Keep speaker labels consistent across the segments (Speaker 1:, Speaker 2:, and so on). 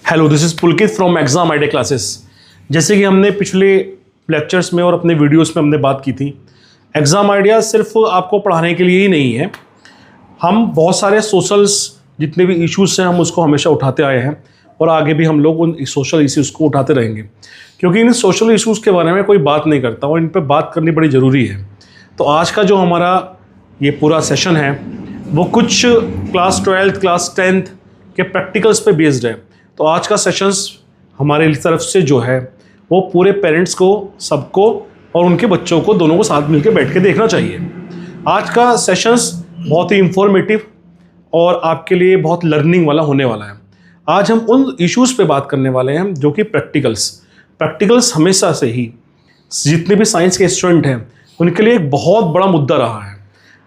Speaker 1: Hello, this is Pulkit from exam idea classes. जैसे कि हमने पिछले लेक्चर्स में और अपने वीडियोस में हमने बात की थी, एग्ज़ाम आइडिया सिर्फ आपको पढ़ाने के लिए ही नहीं है। हम बहुत सारे सोशल्स जितने भी इश्यूज़ हैं हम उसको हमेशा उठाते आए हैं और आगे भी हम लोग उन सोशल इश्यूज़ को उठाते रहेंगे, क्योंकि इन सोशल इश्यूज़ के बारे में कोई बात नहीं करता और इन पर बात करनी बड़ी ज़रूरी है। तो आज का जो हमारा ये पूरा सेशन है वो कुछ क्लास 12th क्लास 10th के प्रैक्टिकल्स पे बेस्ड है। तो आज का सेशंस हमारे तरफ से जो है वो पूरे पेरेंट्स को, सबको और उनके बच्चों को, दोनों को साथ मिलकर बैठ के देखना चाहिए। आज का सेशंस बहुत ही इंफॉर्मेटिव और आपके लिए बहुत लर्निंग वाला होने वाला है। आज हम उन इश्यूज़ पे बात करने वाले हैं जो कि प्रैक्टिकल्स हमेशा से ही जितने भी साइंस के स्टूडेंट हैं उनके लिए एक बहुत बड़ा मुद्दा रहा है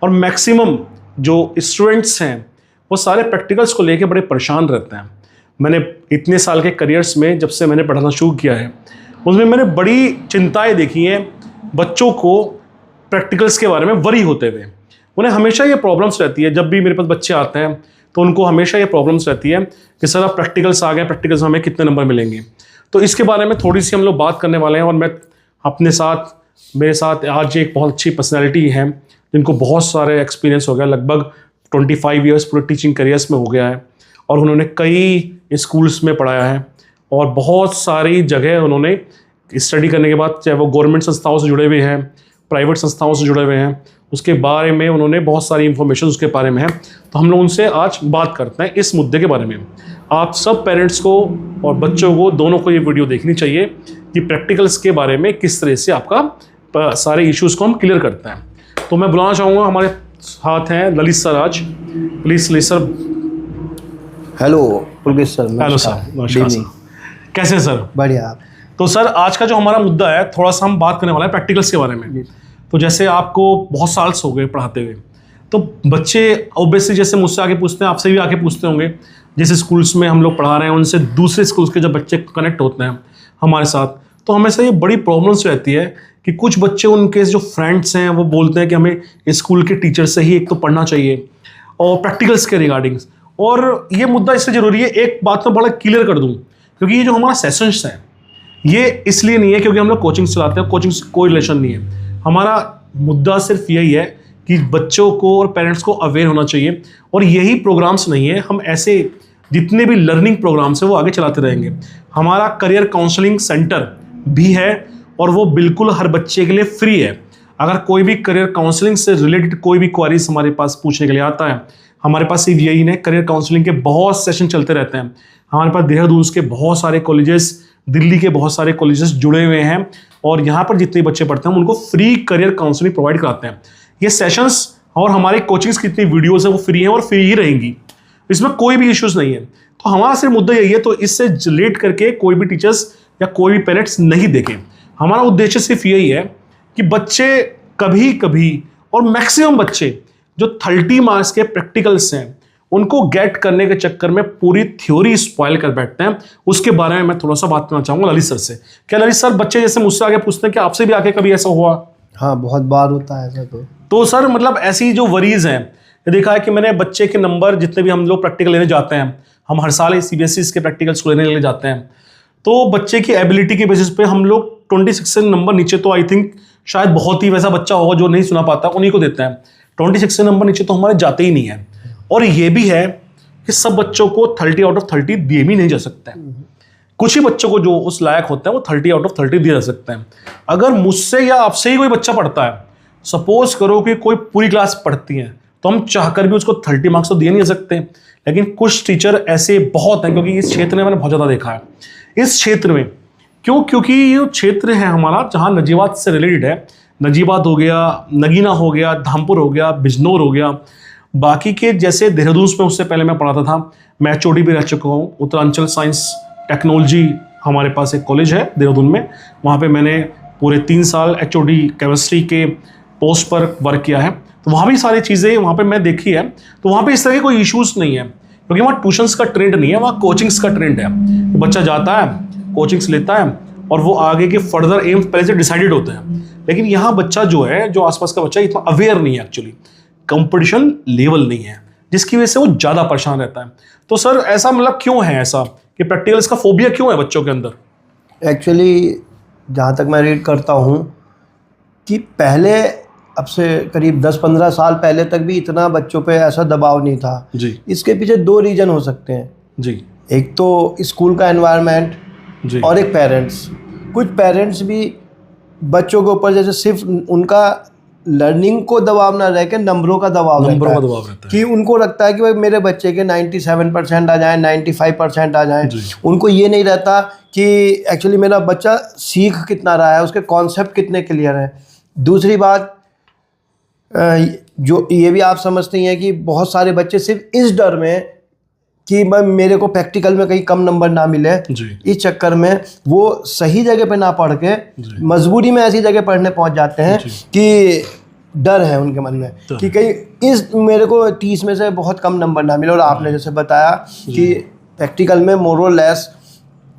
Speaker 1: और मैक्सिमम जो स्टूडेंट्स हैं वो सारे प्रैक्टिकल्स को लेके बड़े परेशान रहते हैं। मैंने इतने साल के करियर्स में जब से मैंने पढ़ाना शुरू किया है उसमें मैंने बड़ी चिंताएं देखी हैं बच्चों को प्रैक्टिकल्स के बारे में वरी होते हुए। उन्हें हमेशा ये प्रॉब्लम्स रहती है, जब भी मेरे पास बच्चे आते हैं तो उनको हमेशा ये प्रॉब्लम्स रहती है कि सर अब प्रैक्टिकल्स आ गए, प्रैक्टिकल्स में हमें कितने नंबर मिलेंगे। तो इसके बारे में थोड़ी सी हम लोग बात करने वाले हैं और मैं मेरे साथ आज एक बहुत अच्छी पर्सनैलिटी है जिनको बहुत सारे एक्सपीरियंस हो गया, लगभग 25 ईयर्स पूरे टीचिंग करियर्स में हो गया है और उन्होंने कई स्कूल्स में पढ़ाया है और बहुत सारी जगह उन्होंने स्टडी करने के बाद, चाहे वो गवर्नमेंट संस्थाओं से जुड़े हुए हैं, प्राइवेट संस्थाओं से जुड़े हुए हैं, उसके बारे में उन्होंने बहुत सारी इंफॉर्मेशन उसके बारे में है। तो हम लोग उनसे आज बात करते हैं इस मुद्दे के बारे में। आप सब पेरेंट्स को और बच्चों को दोनों को ये वीडियो देखनी चाहिए कि प्रैक्टिकल्स के बारे में किस तरह से आपका सारे इश्यूज़ को हम क्लियर करते हैं। तो मैं बुलाना चाहूँगा, हमारे साथ हैं ललित सर आज। Please Lalit sir.
Speaker 2: Hello Pulkit sir.
Speaker 1: Hello sir, नमस्कार सर। कैसे सर?
Speaker 2: बढ़िया।
Speaker 1: तो सर आज का जो हमारा मुद्दा है थोड़ा सा हम बात करने वाला है प्रैक्टिकल्स के बारे में। तो जैसे आपको बहुत साल हो गए पढ़ाते हुए, तो बच्चे ऑब्वियसली जैसे मुझसे आके पूछते हैं, आपसे भी आके पूछते होंगे, जैसे स्कूल्स में हम लोग पढ़ा रहे हैं उनसे दूसरे स्कूल्स के जब बच्चे कनेक्ट होते हैं हमारे साथ, तो हमेशा ये बड़ी प्रॉब्लम्स रहती है कि कुछ बच्चे, उनके जो फ्रेंड्स हैं वो बोलते हैं कि हमें स्कूल के टीचर से ही एक तो पढ़ना चाहिए और प्रैक्टिकल्स के रिगार्डिंग। और ये मुद्दा इसलिए ज़रूरी है, एक बात मैं बड़ा क्लियर कर दूं, क्योंकि ये जो हमारा सेशंस है ये इसलिए नहीं है क्योंकि हम लोग कोचिंग चलाते हैं, कोचिंग से कोई रिलेशन नहीं है। हमारा मुद्दा सिर्फ यही है कि बच्चों को और पेरेंट्स को अवेयर होना चाहिए और यही प्रोग्राम्स नहीं है, हम ऐसे जितने भी लर्निंग प्रोग्राम्स हैं वो आगे चलाते रहेंगे। हमारा करियर काउंसलिंग सेंटर भी है और वो बिल्कुल हर बच्चे के लिए फ्री है। अगर कोई भी करियर काउंसलिंग से रिलेटेड कोई भी क्वारीज हमारे पास पूछने के लिए आता है, हमारे पास सिर्फ यही नहीं, करियर काउंसलिंग के बहुत सेशन चलते रहते हैं। हमारे पास देहरादून के बहुत सारे कॉलेजेस, दिल्ली के बहुत सारे कॉलेजेस जुड़े हुए हैं और यहाँ पर जितने बच्चे पढ़ते हैं उनको फ्री करियर काउंसलिंग प्रोवाइड कराते हैं। ये सेशंस और हमारे कोचिंग्स की जितनी वीडियोज़ हैं वो फ्री हैं और फ्री ही रहेंगी, इसमें कोई भी इश्यूज़ नहीं है। तो हमारा सिर्फ मुद्दा यही है, तो इससे रिलेट करके कोई भी टीचर्स या कोई भी पेरेंट्स नहीं देखें। हमारा उद्देश्य सिर्फ यही है कि बच्चे कभी कभी और मैक्सिमम बच्चे जो 30 मार्क्स के प्रैक्टिकल्स हैं उनको गेट करने के चक्कर में पूरी थ्योरी स्पॉइल कर बैठते हैं। उसके बारे में मैं थोड़ा सा बात करना चाहूँगा ललित सर से। क्या ललित सर, बच्चे जैसे मुझसे आगे पूछते हैं कि आपसे भी आके कभी ऐसा हुआ?
Speaker 2: हाँ, बहुत बार होता है ऐसा।
Speaker 1: तो सर मतलब ऐसी जो वरीज हैं, देखा है कि मैंने बच्चे के नंबर, जितने भी हम लोग प्रैक्टिकल लेने जाते हैं, हम हर साल CBSE के प्रैक्टिकल्स को लेने जाते हैं, तो बच्चे की एबिलिटी के बेसिस पे हम लोग 26 से नंबर नीचे, तो आई थिंक शायद बहुत ही वैसा बच्चा होगा जो नहीं सुना पाता, उन्हीं को देते हैं। 26 से नंबर नीचे तो हमारे जाते ही नहीं है। और ये भी है कि सब बच्चों को 30 आउट ऑफ 30 दिए भी नहीं जा सकते हैं। कुछ ही बच्चों को जो उस लायक होते हैं वो 30 आउट ऑफ 30 दिए जा सकते हैं। अगर मुझसे या आपसे ही कोई बच्चा पढ़ता है, सपोज करो कि कोई पूरी क्लास पढ़ती है, तो हम चाहकर भी उसको 30 मार्क्स तो दिए नहीं जा सकते। लेकिन कुछ टीचर ऐसे बहुत हैं, क्योंकि इस क्षेत्र में मैंने बहुत ज़्यादा देखा है। इस क्षेत्र में क्योंकि ये क्षेत्र है हमारा जहाँ नजीबात से रिलेटेड है, नजीबात हो गया, नगीना हो गया, धामपुर हो गया, बिजनौर हो गया, बाकी के जैसे देहरादून में उससे पहले मैं पढ़ाता था, मैं HOD भी रह चुका हूँ। उत्तरांचल साइंस टेक्नोलॉजी हमारे पास एक कॉलेज है देहरादून में, वहाँ पे मैंने पूरे 3 साल HOD केमिस्ट्री के पोस्ट पर वर्क किया है। तो वहाँ भी सारी चीज़ें वहाँ पे मैं देखी है। तो वहाँ पे इस तरह के कोई इश्यूज़ नहीं है, क्योंकि वहाँ ट्यूशन्स का ट्रेंड नहीं है, वहाँ कोचिंग्स का ट्रेंड है। तो बच्चा जाता है, कोचिंग्स लेता है और वो आगे के फर्दर एम्स पहले से डिसाइडेड होते हैं। लेकिन यहाँ बच्चा जो है, जो आसपास का बच्चा, इतना अवेयर नहीं है, एक्चुअली कंपटीशन लेवल नहीं है, जिसकी वजह से वो ज़्यादा परेशान रहता है। तो सर ऐसा मतलब क्यों है ऐसा कि प्रैक्टिकल्स का फोबिया क्यों है बच्चों के अंदर?
Speaker 2: एक्चुअली जहाँ तक मैं रीड करता हूँ कि पहले, अब से करीब 10-15 साल पहले तक भी इतना बच्चों पे ऐसा दबाव नहीं था
Speaker 1: जी
Speaker 2: इसके पीछे 2 रीज़न हो सकते हैं
Speaker 1: जी
Speaker 2: एक तो स्कूल का एनवायरनमेंट
Speaker 1: जी
Speaker 2: और एक पेरेंट्स। कुछ पेरेंट्स भी बच्चों के ऊपर जैसे सिर्फ उनका लर्निंग को दबाव ना रह के नंबरों का दबाव
Speaker 1: नंबरों
Speaker 2: रहता
Speaker 1: का
Speaker 2: है
Speaker 1: दबाव रहता है
Speaker 2: कि उनको लगता है कि भाई मेरे बच्चे के 97% आ जाएं, 95% आ जाएं।
Speaker 1: जी।
Speaker 2: उनको ये नहीं रहता कि एक्चुअली मेरा बच्चा सीख कितना रहा है, उसके कॉन्सेप्ट कितने क्लियर हैं। दूसरी बात, जो ये भी आप समझते हैं कि बहुत सारे बच्चे सिर्फ इस डर में कि मैं मेरे को प्रैक्टिकल में कहीं कम नंबर ना मिले,
Speaker 1: जी
Speaker 2: इस चक्कर में वो सही जगह पे ना पढ़ के
Speaker 1: जी।
Speaker 2: मजबूरी में ऐसी जगह पढ़ने पहुंच जाते हैं
Speaker 1: जी।
Speaker 2: कि डर है उनके मन में
Speaker 1: तो
Speaker 2: कि कहीं इस मेरे को 30 में से बहुत कम नंबर ना मिले। और आपने जैसे बताया कि प्रैक्टिकल में मोर और लेस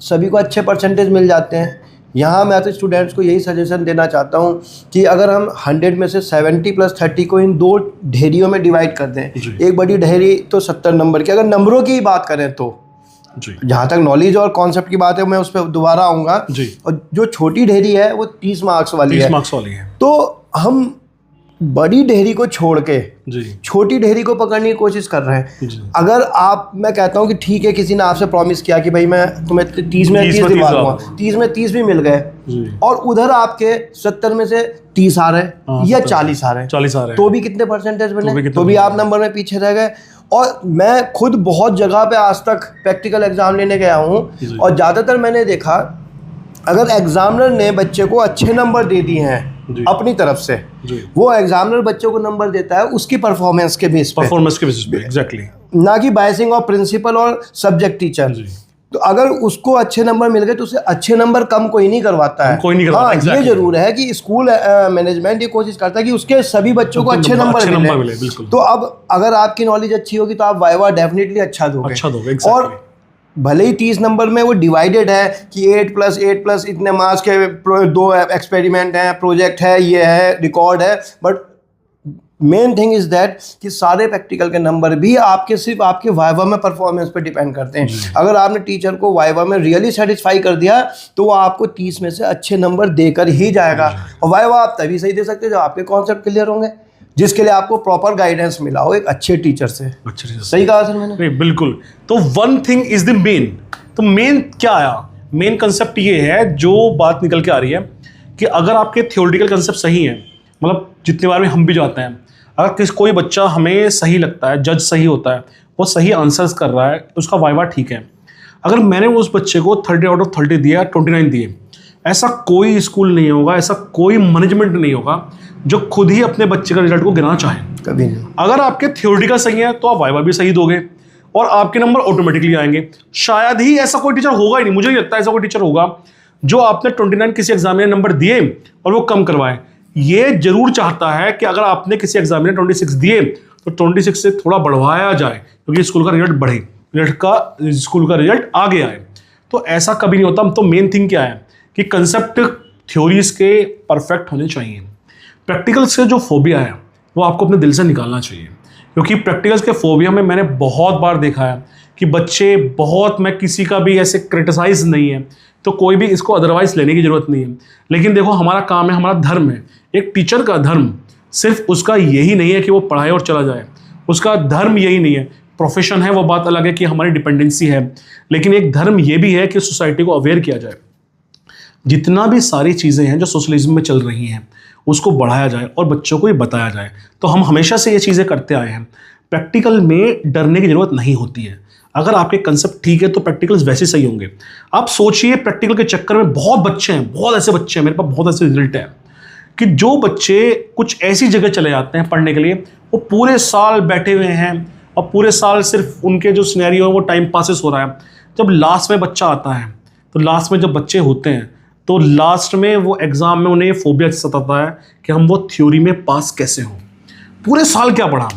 Speaker 2: सभी को अच्छे परसेंटेज मिल जाते हैं। यहाँ मैं तो स्टूडेंट्स को यही सजेशन देना चाहता हूँ कि अगर हम 100 में से 70 + 30 को इन 2 ढेरियों में डिवाइड कर दें,
Speaker 1: जी।
Speaker 2: एक बड़ी ढेरी तो 70 नंबर की, अगर नंबरों की बात करें तो
Speaker 1: जी
Speaker 2: जहाँ तक नॉलेज और कॉन्सेप्ट की बात है मैं उस पर दोबारा आऊँगा।
Speaker 1: जी।
Speaker 2: और जो छोटी ढेरी है वो 30 मार्क्स वाली
Speaker 1: 30
Speaker 2: है,
Speaker 1: मार्क्स वाली है।
Speaker 2: तो हम बड़ी ढेरी को छोड़ के
Speaker 1: जी
Speaker 2: छोटी ढेरी को पकड़ने की कोशिश कर रहे हैं।
Speaker 1: जी
Speaker 2: अगर आप, मैं कहता हूँ कि ठीक है, किसी ने आपसे प्रॉमिस किया कि भाई मैं तुम्हें 30 में 30 दिलवा दूंगा, 30 में 30 भी मिल गए
Speaker 1: जी
Speaker 2: और उधर आपके 70 में से 30 आ रहे
Speaker 1: हाँ,
Speaker 2: या
Speaker 1: 70
Speaker 2: 40 आ रहे हैं,
Speaker 1: 40 आ रहे हैं
Speaker 2: तो भी कितने परसेंटेज
Speaker 1: तो भी
Speaker 2: बने,
Speaker 1: कितने
Speaker 2: तो भी आप
Speaker 1: परसेंटेज?
Speaker 2: नंबर में पीछे रह गए। और मैं खुद बहुत जगह पे आज तक प्रैक्टिकल एग्जाम लेने गया हूँ
Speaker 1: जी।
Speaker 2: और ज़्यादातर मैंने देखा, अगर एग्जामिनर ने बच्चे को अच्छे नंबर दे दिए हैं
Speaker 1: जी।
Speaker 2: अपनी तरफ से,
Speaker 1: जी
Speaker 2: वो एग्जामिनर बच्चों को नंबर देता है उसकी परफॉर्मेंस के बेस पे,
Speaker 1: परफॉर्मेंस के बेसिस पे एग्जैक्टली
Speaker 2: ना कि बायसिंग ऑफ प्रिंसिपल और सब्जेक्ट टीचर।
Speaker 1: जी
Speaker 2: तो अगर उसको अच्छे नंबर मिल गए तो उसे अच्छे नंबर कम कोई नहीं करवाता है।
Speaker 1: कोई नहीं करवाता,
Speaker 2: हाँ, ये
Speaker 1: exactly।
Speaker 2: जरूर है कि स्कूल मैनेजमेंट ये कोशिश करता है कि उसके सभी बच्चों को अच्छे नंबर
Speaker 1: मिले, बिल्कुल।
Speaker 2: तो अब अगर आपकी नॉलेज अच्छी होगी तो आप वाइवा डेफिनेटली अच्छा दोगे।
Speaker 1: exactly।
Speaker 2: और भले ही 30 नंबर में वो डिवाइडेड है कि 8+8+ इतने मार्क्स के 2 एक्सपेरिमेंट हैं, प्रोजेक्ट है, ये है, रिकॉर्ड है, but main thing is that कि सारे प्रैक्टिकल के नंबर भी आपके सिर्फ आपके वाइवा में परफॉर्मेंस पे डिपेंड करते हैं। अगर आपने टीचर को वाइवा में रियली सेटिस्फाई कर दिया तो वो आपको 30 में से अच्छे नंबर देकर ही जाएगा। और वाइवा आप तभी सही दे सकते हैं जब आपके कॉन्सेप्ट क्लियर होंगे, जिसके लिए आपको प्रॉपर गाइडेंस मिला हो एक अच्छे टीचर से। सही कहा सर मैंने?
Speaker 1: नहीं, बिल्कुल। तो one thing is the main, तो मेन क्या आया? मेन कंसेप्ट ये है, जो बात निकल के आ रही है कि अगर आपके थियोरेटिकल कंसेप्ट सही हैं, मतलब जितने बार में हम भी जाते हैं, अगर कोई बच्चा हमें सही लगता है, जज सही होता है, वो सही आंसर्स कर रहा है, उसका वाइवा ठीक है, अगर मैंने उस बच्चे को 30 आउट ऑफ 30 दिया, 29 दिए, ऐसा कोई स्कूल नहीं होगा, ऐसा कोई मैनेजमेंट नहीं होगा जो खुद ही अपने बच्चे का रिजल्ट को गिराना चाहे।
Speaker 2: कभी नहीं।
Speaker 1: अगर आपके थियोरेटिकल सही है तो आप वाइवा भी सही दोगे और आपके नंबर ऑटोमेटिकली आएंगे। शायद ही ऐसा कोई टीचर होगा ही नहीं, मुझे नहीं लगता ऐसा कोई टीचर होगा जो आपने 29 किसी एग्जाम में नंबर दिए और वो कम करवाए। ये जरूर चाहता है कि अगर आपने किसी एग्जाम में 26 दिए तो 26 से थोड़ा बढ़वाया जाए, क्योंकि स्कूल का रिजल्ट बढ़े, स्कूल का रिजल्ट आगे आए। तो ऐसा कभी नहीं होता। तो मेन थिंग क्या है कि कंसेप्ट थ्योरीज के परफेक्ट होने चाहिए। प्रैक्टिकल्स से जो फोबिया है वो आपको अपने दिल से निकालना चाहिए, क्योंकि प्रैक्टिकल्स के फोबिया में मैंने बहुत बार देखा है कि बच्चे बहुत, मैं किसी का भी ऐसे क्रिटिसाइज नहीं है, तो कोई भी इसको अदरवाइज लेने की ज़रूरत नहीं है। लेकिन देखो, हमारा काम है, हमारा धर्म है। एक टीचर का धर्म सिर्फ उसका यही नहीं है कि वो पढ़ाए और चला जाए, उसका धर्म यही नहीं है। प्रोफेशन है, वो बात अलग है कि हमारी डिपेंडेंसी है, लेकिन एक धर्म ये भी है कि सोसाइटी को अवेयर किया जाए। जितना भी सारी चीज़ें हैं जो सोशलिज्म में चल रही हैं उसको बढ़ाया जाए और बच्चों को ये बताया जाए। तो हम हमेशा से ये चीज़ें करते आए हैं। प्रैक्टिकल में डरने की ज़रूरत नहीं होती है। अगर आपके कंसेप्ट ठीक है तो प्रैक्टिकल्स वैसे सही होंगे। आप सोचिए, प्रैक्टिकल के चक्कर में बहुत बच्चे हैं, बहुत ऐसे बच्चे हैं, मेरे पास बहुत ऐसे रिजल्ट है कि जो बच्चे कुछ ऐसी जगह चले जाते हैं पढ़ने के लिए, वो पूरे साल बैठे हुए हैं और पूरे साल सिर्फ उनके जो सिनेरियो है वो टाइम पासेस हो रहा है। जब लास्ट में बच्चा आता है, तो लास्ट में जब बच्चे होते हैं तो लास्ट में वो एग्ज़ाम में उन्हें फोबिया सताता है कि हम वो थ्योरी में पास कैसे हों, पूरे साल क्या पढ़ा।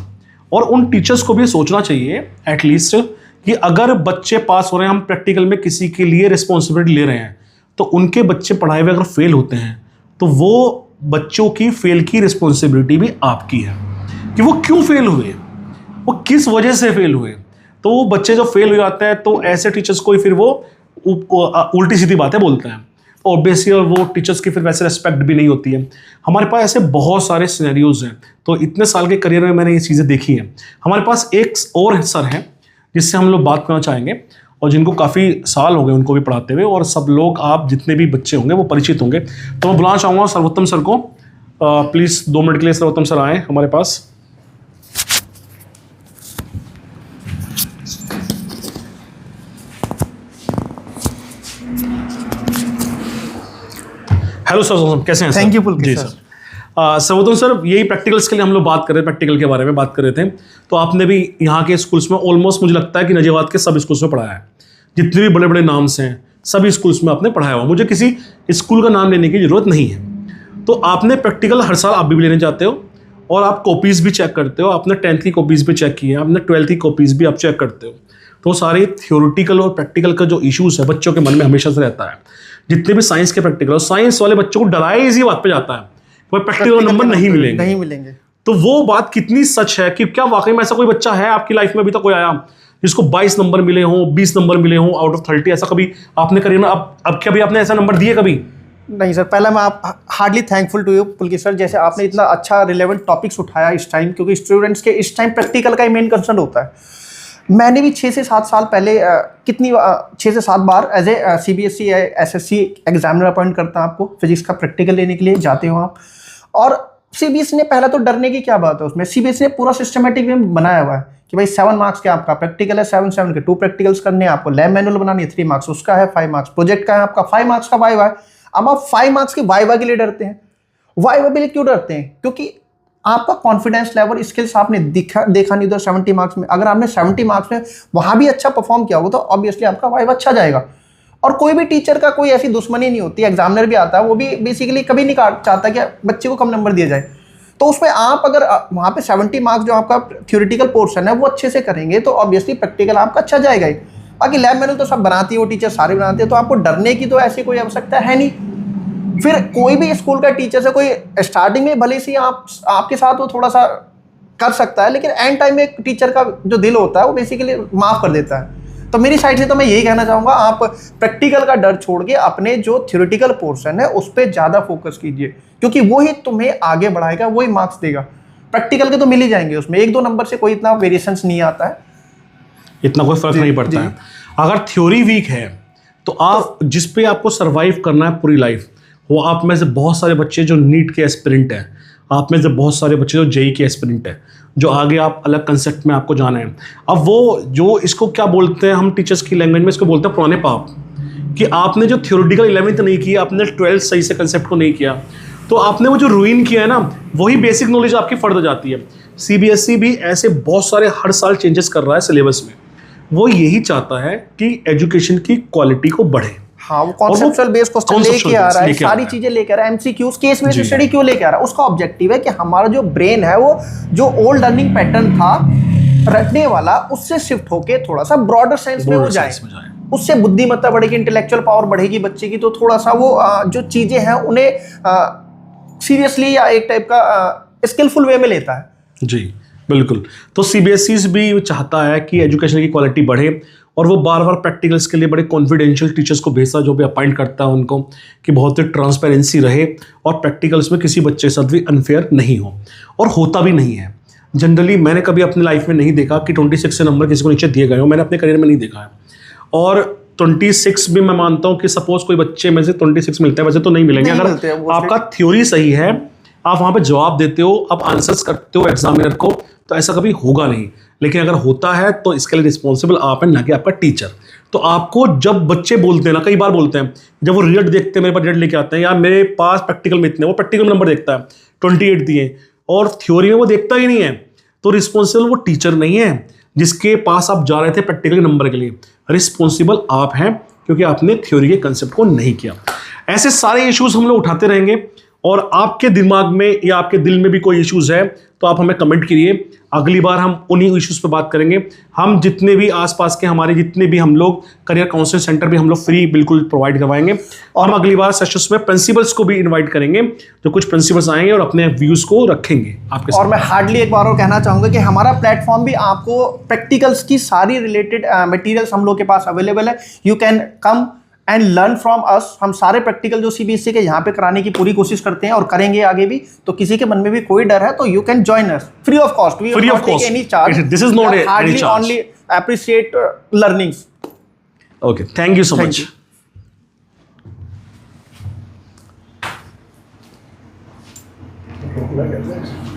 Speaker 1: और उन टीचर्स को भी सोचना चाहिए एटलीस्ट कि अगर बच्चे पास हो रहे हैं, हम प्रैक्टिकल में किसी के लिए रिस्पॉन्सिबिलिटी ले रहे हैं, तो उनके बच्चे पढ़ाए हुए अगर फेल होते हैं तो वो बच्चों की फेल की रिस्पॉन्सिबिलिटी भी आपकी है कि वो क्यों फेल हुए, वो किस वजह से फेल हुए। तो वो बच्चे जो फेल हो जाते हैं तो ऐसे टीचर्स को ही फिर वो उल्टी सीधी बातें बोलते हैं, ऑब्वियसली, और वो टीचर्स की फिर वैसे रिस्पेक्ट भी नहीं होती है। हमारे पास ऐसे बहुत सारे सिनेरियोज हैं, तो इतने साल के करियर में मैंने ये चीज़ें देखी हैं। हमारे पास एक और सर हैं जिससे हम लोग बात करना चाहेंगे और जिनको काफ़ी साल हो गए उनको भी पढ़ाते हुए, और सब लोग आप जितने भी बच्चे होंगे वो परिचित होंगे। तो मैं बुलाना चाहूँगा सर्वोत्तम सर को। प्लीज़ 2 मिनट के लिए सर्वोत्तम सर आए हमारे पास। हेलो सर, कैसे हैं sir?
Speaker 3: Thank you Pulkit
Speaker 1: ji sir. सर्वोत्तम सर, यही प्रैक्टिकल्स के लिए हम लोग बात कर रहे थे, प्रैक्टिकल के बारे में बात कर रहे थे। तो आपने भी यहाँ के स्कूल्स में ऑलमोस्ट मुझे लगता है कि नजीबाद के सब स्कूल्स में पढ़ाया है, जितने भी बड़े बड़े नाम्स हैं सभी स्कूल्स में आपने पढ़ाया हुआ। मुझे किसी स्कूल का नाम लेने की जरूरत नहीं है। तो आपने प्रैक्टिकल हर साल आप भी लेने जाते हो और आप कॉपीज़ भी चेक करते हो। आपने 10th की कॉपीज़ भी चेक की है, आपने 12th की कॉपीज़ भी आप चेक करते हो। तो सारे थियोरिटिकल और प्रैक्टिकल का जो इश्यूज़ है बच्चों के मन में हमेशा से रहता है। जितने भी साइंस के प्रैक्टिकल, और साइंस वाले बच्चों को डराया इसी बात पे जाता है, वो प्रैक्टिकल नंबर नहीं मिलेंगे। तो वो बात कितनी सच है कि क्या वाकई में ऐसा कोई बच्चा है आपकी लाइफ में अभी तक कोई आया जिसको 22 नंबर मिले हों, 20 नंबर मिले हों आउट ऑफ 30? ऐसा कभी आपने करियर में अब कभी आपने ऐसा नंबर दिए कभी?
Speaker 3: नहीं सर, पहला मैं आप hardly thankful to you Pulkit sir, जैसे आपने इतना अच्छा रिलेवेंट टॉपिक्स उठाया इस टाइम, क्योंकि स्टूडेंट्स के इस टाइम प्रैक्टिकल का ही मेन कंसर्न होता है। मैंने भी 6 से 7 साल पहले 6 से 7 बार as a CBSE SSC examiner appoint करता है आपको फिजिक्स का प्रैक्टिकल लेने के लिए जाते हो आप। और CBSE ने पहला तो डरने की क्या बात है उसमें, CBSE ने पूरा सिस्टमेटिक वे बनाया हुआ है कि भाई 7 मार्क्स के आपका प्रैक्टिकल है, 7 के 2 प्रैक्टिकल्स करने हैं आपको, लैब मैनुअल बनानी है 3 मार्क्स उसका है, 5 मार्क्स प्रोजेक्ट का है आपका, 5 मार्क्स का वाइवा है। अब आप 5 मार्क्स के वाइवा के लिए डरते हैं। वाइवा के लिए क्यों डरते हैं? क्योंकि आपका कॉन्फिडेंस लेवल, स्किल्स आपने देखा नहीं उधर 70 मार्क्स में। अगर आपने 70 मार्क्स में वहां भी अच्छा परफॉर्म किया होगा तो ऑब्वियसली आपका वाइवा अच्छा जाएगा। और कोई भी टीचर का कोई ऐसी दुश्मनी नहीं होती, एग्जामिनर भी आता है वो भी बेसिकली कभी नहीं चाहता कि बच्चे को कम नंबर दिया जाए। तो उसमें आप अगर वहाँ पे 70 मार्क्स जो आपका थ्योरेटिकल पोर्शन है वो अच्छे से करेंगे तो ऑब्वियसली प्रैक्टिकल आपका अच्छा जाएगा ही। बाकी लैब मैनुअल तो सब बनाती है वो टीचर, सारे बनाते हैं, तो आपको डरने की तो ऐसी कोई आवश्यकता है नहीं। फिर कोई भी स्कूल का टीचर से कोई स्टार्टिंग में भले से आपके साथ वो थोड़ा सा कर सकता है, लेकिन एंड टाइम में टीचर का जो दिल होता है वो बेसिकली माफ़ कर देता है। तो मेरी साइड से तो मैं यही कहना चाहूँगा, आप प्रैक्टिकल का डर छोड़ के अपने जो थ्योरेटिकल पोर्शन है उस पर ज़्यादा फोकस कीजिए, क्योंकि वही तुम्हें आगे बढ़ाएगा, वही मार्क्स देगा। प्रैक्टिकल के तो मिल ही जाएंगे, उसमें 1-2 नंबर से कोई इतना वेरिएशंस नहीं आता है,
Speaker 1: इतना कोई फर्क नहीं पड़ता है। अगर थ्योरी वीक है तो आप जिस पे आपको सर्वाइव करना है पूरी लाइफ, वो आप में से बहुत सारे बच्चे जो नीट के एस्पिरेंट हैं, आप में से बहुत सारे बच्चे जो जेई के एस्पिरेंट हैं, जो आगे आप अलग कंसेप्ट में आपको जाना है। अब वो जो इसको क्या बोलते हैं, हम टीचर्स की लैंग्वेज में इसको बोलते हैं पुराने पाप, कि आपने जो थ्योरेटिकल 11th नहीं किया, आपने 12th सही से कंसेप्ट को नहीं किया, तो आपने वो जो रूइन किया है ना, वही बेसिक नॉलेज आपकी फर्द हो जाती है। CBSE भी ऐसे बहुत सारे हर साल चेंजेस कर रहा है सिलेबस में। वो यही चाहता है कि एजुकेशन की क्वालिटी को बढ़े।
Speaker 3: हाँ, वो कॉन्सेप्चुअल बेस क्वेश्चन लेके आ रहा है, सारी चीजें लेके आ रहा है, MCQs केस बेस्ड स्टडी क्यों लेके आ रहा है? उसका ऑब्जेक्टिव है कि हमारा जो ब्रेन है वो जो ओल्ड लर्निंग पैटर्न था रटने वाला, उससे शिफ्ट होके थोड़ा सा ब्रॉडर सेंस में हो जाए, उससे बुद्धिमत्ता बढ़ेगी, इंटेलेक्चुअल पावर बढ़ेगी बच्चे की, तो थोड़ा सा वो जो चीजें हैं उन्हें सीरियसली या एक टाइप का स्किलफुल वे में लेता है।
Speaker 1: जी बिल्कुल। तो CBSE भी चाहता है कि एजुकेशन की क्वालिटी बढ़े, और वो बार बार प्रैक्टिकल्स के लिए बड़े कॉन्फिडेंशियल टीचर्स को भेजता है, जो भी अपॉइंट करता है उनको, कि बहुत ही ट्रांसपेरेंसी रहे और प्रैक्टिकल्स में किसी बच्चे के साथ भी अनफेयर नहीं हो, और होता भी नहीं है। जनरली मैंने कभी अपनी लाइफ में नहीं देखा कि 26 से नंबर किसी को नीचे दिए गए हो, मैंने अपने करियर में नहीं देखा है। और 26 भी मैं मानता हूँ कि सपोज कोई बच्चे में से 26 मिलते हैं, वैसे तो नहीं मिलेंगे। अगर आपका थ्योरी सही है, आप वहाँ पे जवाब देते हो, आप आंसर्स करते हो एग्जामिनर को, तो ऐसा कभी होगा नहीं। लेकिन अगर होता है तो इसके लिए रिस्पॉन्सिबल आप हैं, ना कि आपका टीचर। तो आपको जब बच्चे बोलते हैं ना, कई बार बोलते हैं, जब वो रिजल्ट देखते हैं, मेरे पास रिजल्ट लेके आते हैं, यार मेरे पास प्रैक्टिकल में इतने, वो प्रैक्टिकल नंबर देखता है 28 दिए, और थ्योरी में वो देखता ही नहीं है, तो रिस्पॉन्सिबल वो टीचर नहीं है जिसके पास आप जा रहे थे प्रैक्टिकल नंबर के लिए। रिस्पॉन्सिबल आप हैं, क्योंकि आपने थ्योरी के कंसेप्ट को नहीं किया। ऐसे सारे इश्यूज हम लोग उठाते रहेंगे, और आपके दिमाग में या आपके दिल में भी कोई इश्यूज है तो आप हमें कमेंट करिए। अगली बार हम उन्हीं इश्यूज पे बात करेंगे। हम जितने भी आसपास के हमारे जितने भी हम लोग करियर काउंसलिंग सेंटर भी हम लोग फ्री बिल्कुल प्रोवाइड करवाएंगे। और हम अगली बार सेशंस में प्रिंसिपल्स को भी इनवाइट करेंगे, जो कुछ प्रिंसिपल्स आएंगे और अपने व्यूज को रखेंगे आपके साथ।
Speaker 3: और मैं हार्डली एक बार और कहना चाहूँगा कि हमारा प्लेटफॉर्म भी आपको प्रैक्टिकल्स की सारी रिलेटेड मटेरियल्स हम लोग के पास अवेलेबल है। You can come and learn from us. हम सारे प्रैक्टिकल जो सीबीएसई के यहाँ पे कराने की पूरी कोशिश करते हैं और करेंगे आगे भी। तो किसी के मन में भी कोई डर है तो you can join us free of cost.
Speaker 1: Free of cost.
Speaker 3: Any charge.
Speaker 1: This is not any
Speaker 3: hardly
Speaker 1: charge.
Speaker 3: Only appreciate learnings.
Speaker 1: Okay, thank you so
Speaker 3: Thank
Speaker 1: much.
Speaker 3: you.